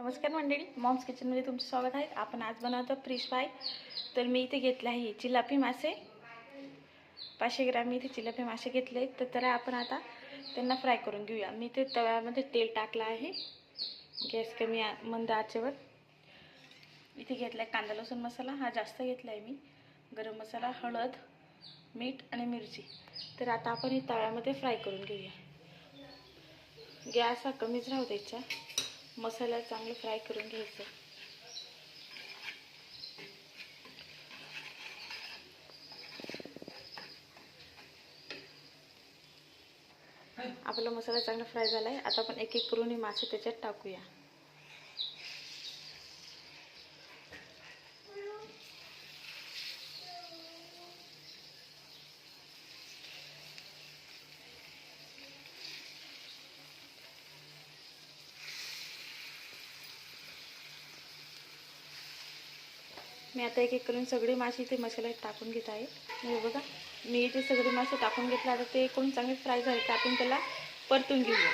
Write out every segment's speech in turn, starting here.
नमस्कार मंडळी, मॉम्स किचनमध्ये तुमचं स्वागत आहे. आपण आज बनवतो फिश फ्राय. तर मी इथे घेतले आहे चिलापी मासे. 500 ग्रॅम मी इथे चिलापी मासे घेतले. तर आपण आता त्यांना फ्राय करून घेऊया. मी ते तव्यामध्ये तेल टाकलं आहे, गॅस कमी मंद आचेवर. इथे घेतला आहे कांदा लसूण मसाला, हा जास्त घेतला आहे मी. गरम मसाला, हळद, मीठ आणि मिरची. तर आता आपण हे तव्यामध्ये फ्राय करून घेऊया. गॅस हा कमीच राहू द्यायचा. मसाला चांगलं फ्राय करून घ्यायचं. आपला मसाला चांगला फ्राय झाला आहे. आता आपण एक एक करून हे मासे त्याच्यात टाकूया. मी आता एक एक करून सगळे मासे इथे मसाल्यात टाकून घेत आहे. हे बघा, मी इथे सगळे मासे टाकून घेतले. आता ते एकूण चांगले फ्राय झाले तर आपण त्याला परतून घेऊया.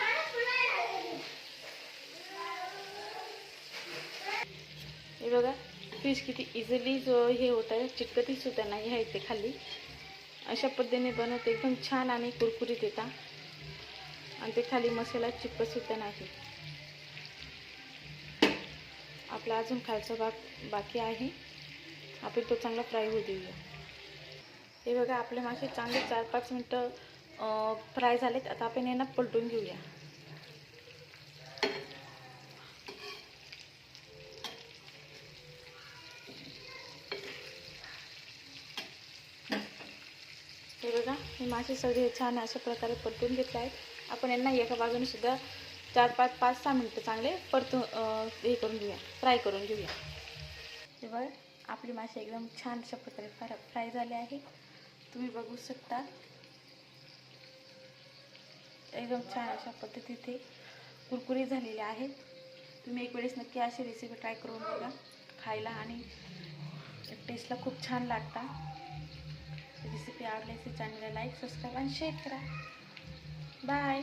हे बघा, फिश किती इझिली हे होत आहे, चिटकती सुद्धा नाही आहे ते खाली. अशा पद्धतीने बनवते, एकदम छान आणि कुरकुरीत येतात आणि ते खाली मसाला चिपकत सुद्धा नाही. आपला अजून खालचा भाग बाकी आहे, आपण तो चांगला फ्राय होऊ देऊया. हे बघा, आपले मासे चांगले 4-5 मिनटं फ्राय झालेत. आता आपण यांना पलटून घेऊया. हे बघा, हे मासे सगळे छान अशा प्रकारे परतून घेतले आहेत. आपण यांना एका बाजूने सुद्धा 4-5-6 मिनटं चांगले परतून हे करून घेऊया, फ्राय करून घेऊया. हे बघा, आपली मासे एकदम छान अशा प्रकारे फ्राय झाले आहे. तुम्ही बघू शकता, एकदम छान अशा पद्धतीने कुरकुरीत झालेले आहेत. तुम्ही एक वेळेस नक्की अशी रेसिपी ट्राय करून बघा. खायला आणि टेस्टला खूप छान लागतात. रेसिपी आवडल्यास चॅनलला लाईक, सबस्क्राईब आणि शेअर करा. बाय.